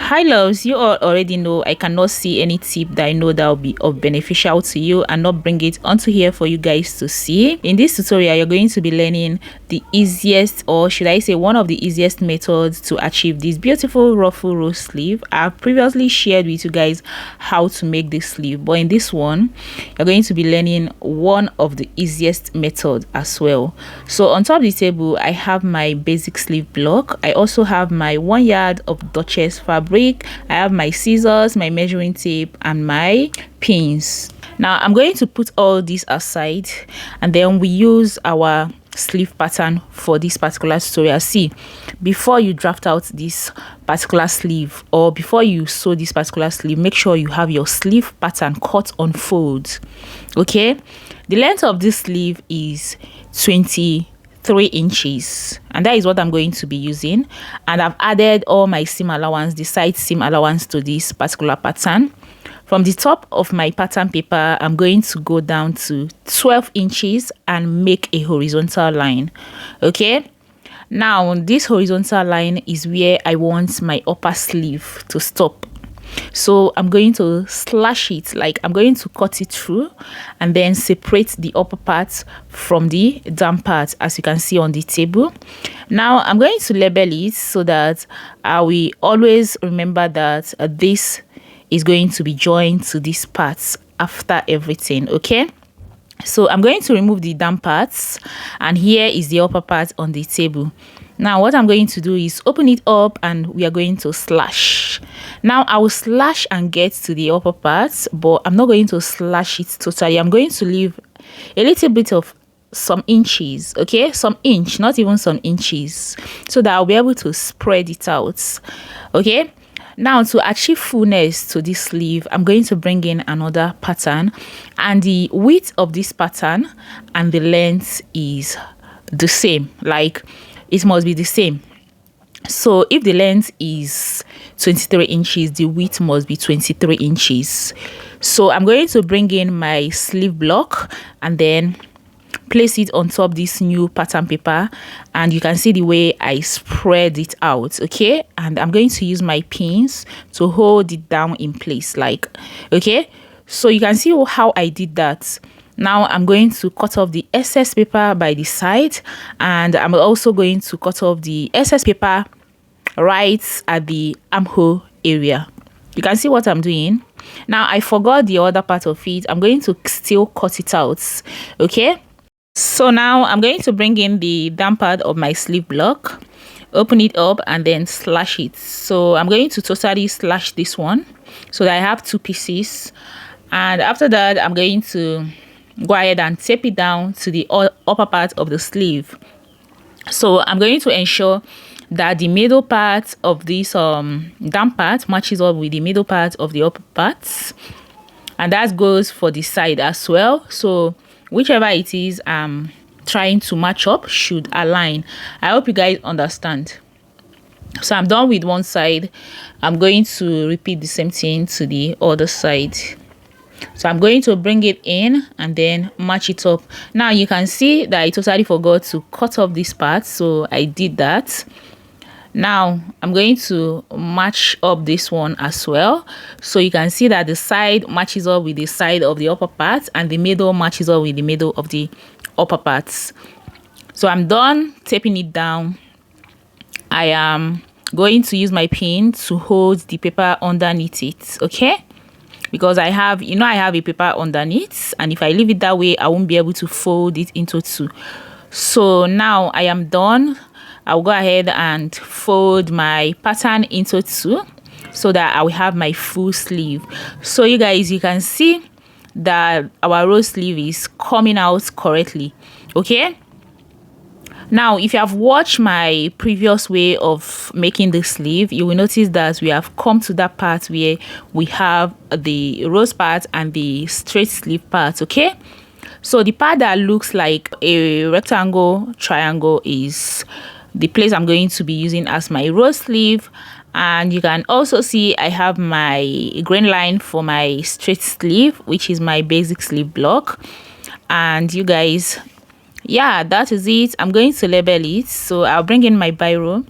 Hi loves, you all already know I cannot see any tip that I know that will be of beneficial to you and not bring it onto here for you guys to see. In this tutorial, you're going to be learning the easiest, or should I say one of the easiest methods to achieve this beautiful ruffle rose sleeve. I've previously shared with you guys how to make this sleeve, but in this one you're going to be learning one of the easiest methods as well. So on top of the table, I have my basic sleeve block. I also have my 1 yard of Duchess fabric. I have my scissors, my measuring tape, and my pins. Now I'm going to put all this aside, and then we use our sleeve pattern for this particular tutorial. See, before you draft out this particular sleeve, or before you sew this particular sleeve, make sure you have your sleeve pattern cut on folds. Okay, the length of this sleeve is 23 inches, and that is what I'm going to be using. And I've added all my seam allowance, the side seam allowance, to this particular pattern. From the top of my pattern paper, I'm going to go down to 12 inches and make a horizontal line. Okay, now this horizontal line is where I want my upper sleeve to stop. So I'm going to slash it, like I'm going to cut it through and then separate the upper part from the down part, as you can see on the table. Now I'm going to label it so that I will always remember that this is going to be joined to these parts after everything. Okay, so I'm going to remove the down parts, and here is the upper part on the table. Now what I'm going to do is open it up, and we are going to slash. Now I will slash and get to the upper parts, but I'm not going to slash it totally. I'm going to leave a little bit of some inches, okay, some inch, not even some inches, so that I'll be able to spread it out. Okay, now to achieve fullness to this sleeve, I'm going to bring in another pattern, and the width of this pattern and the length is the same, like it must be the same. So if the length is 23 inches, the width must be 23 inches. So I'm going to bring in my sleeve block and then place it on top this new pattern paper, and you can see the way I spread it out. Okay, and I'm going to use my pins to hold it down in place, like, okay, so you can see how I did that. Now I'm going to cut off the excess paper by the side, and I'm also going to cut off the excess paper right at the armhole area. You can see what I'm doing. Now I forgot the other part of it. I'm going to still cut it out. Okay, so now I'm going to bring in the down part of my sleeve block, open it up, and then slash it. So I'm going to totally slash this one so that I have 2 pieces, and after that I'm going to go ahead and tape it down to the upper part of the sleeve. So I'm going to ensure that the middle part of this down part matches up with the middle part of the upper parts, and that goes for the side as well. So whichever it is I'm trying to match up should align. I hope you guys understand. So I'm done with one side. I'm going to repeat the same thing to the other side. So I'm going to bring it in and then match it up. Now you can see that I totally forgot to cut off this part, so I did that. Now I'm going to match up this one as well, so you can see that the side matches up with the side of the upper part, and the middle matches up with the middle of the upper parts. So I'm done taping it down. I am going to use my pin to hold the paper underneath it, okay, because I have, you know, I have a paper underneath, and if I leave it that way I won't be able to fold it into 2. So now I am done. I'll go ahead and fold my pattern into 2 so that I will have my full sleeve. So you guys, you can see that our rose sleeve is coming out correctly. Okay, now if you have watched my previous way of making the sleeve, you will notice that we have come to that part where we have the rose part and the straight sleeve part. Okay, so the part that looks like a rectangle triangle is the place I'm going to be using as my rose sleeve, and you can also see I have my grain line for my straight sleeve, which is my basic sleeve block. And you guys, yeah, that is it. I'm going to label it, so I'll bring in my biro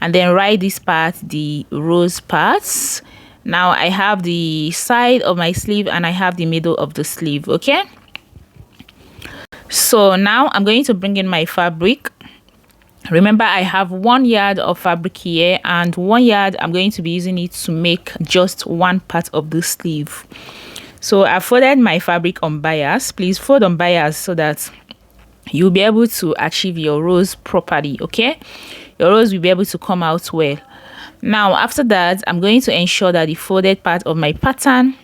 and then write this part, the rose parts. Now I have the side of my sleeve and I have the middle of the sleeve. Okay, so now I'm going to bring in my fabric. Remember, I have 1 yard of fabric here, and 1 yard I'm going to be using it to make just one part of the sleeve. So I folded my fabric on bias. Please fold on bias so that you'll be able to achieve your rose properly. Okay, your rose will be able to come out well. Now after that, I'm going to ensure that the folded part of my pattern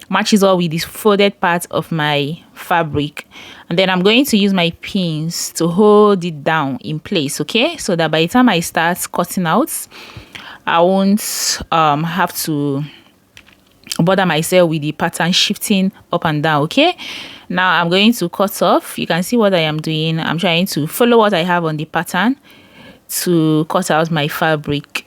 matches all with this folded part of my fabric, and then I'm going to use my pins to hold it down in place. Okay, so that by the time I start cutting out, I won't have to bother myself with the pattern shifting up and down. Okay, now I'm going to cut off. You can see what I am doing. I'm trying to follow what I have on the pattern to cut out my fabric.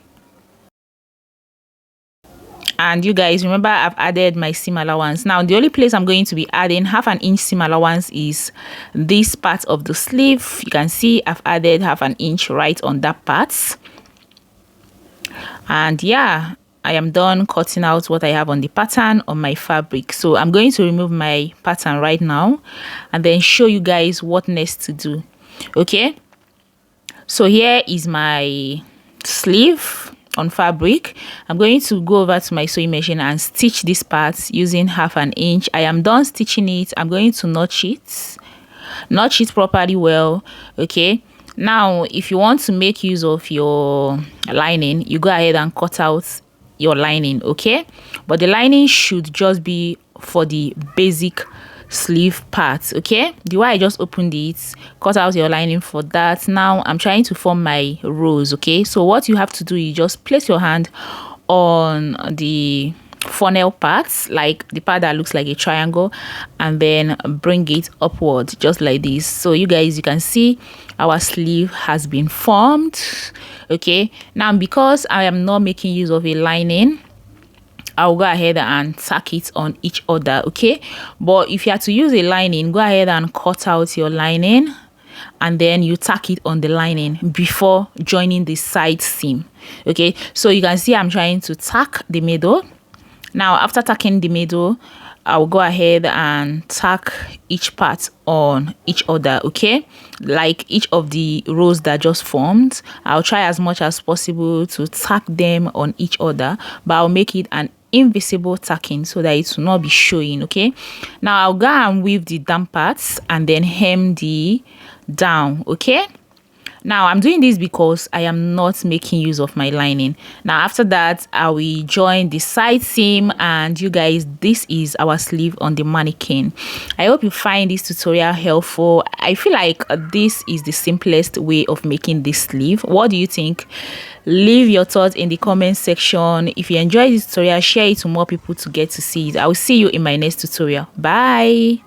And you guys remember, I've added my seam allowance. Now the only place I'm going to be adding 1/2 inch seam allowance is this part of the sleeve. You can see I've added 1/2 inch right on that part. And yeah, I am done cutting out what I have on the pattern on my fabric. So I'm going to remove my pattern right now and then show you guys what next to do. Okay, so here is my sleeve on fabric. I'm going to go over to my sewing machine and stitch this part using 1/2 inch. I am done stitching it. I'm going to notch it properly well. Okay, now if you want to make use of your lining, you go ahead and cut out your lining. Okay, but the lining should just be for the basic sleeve part. Okay, the way I just opened it, cut out your lining for that. Now I'm trying to form my rose. Okay, so what you have to do is just place your hand on the funnel parts, like the part that looks like a triangle, and then bring it upward just like this. So you guys, you can see our sleeve has been formed. Okay, now because I am not making use of a lining, I'll go ahead and tack it on each other. Okay, but if you have to use a lining, go ahead and cut out your lining and then you tack it on the lining before joining the side seam. Okay, so you can see I'm trying to tack the middle. Now after tacking the middle, I'll go ahead and tack each part on each other. Okay, like each of the rows that just formed, I'll try as much as possible to tack them on each other, but I'll make it an invisible tacking so that it will not be showing. Okay, now I'll go and weave the down parts and then hem the down. Okay, now I'm doing this because I am not making use of my lining. Now after that, I will join the side seam, and you guys, this is our sleeve on the mannequin. I hope you find this tutorial helpful. I feel like this is the simplest way of making this sleeve. What do you think? Leave your thoughts in the comment section. If you enjoyed this tutorial, share it to more people to get to see it. I will see you in my next tutorial. Bye.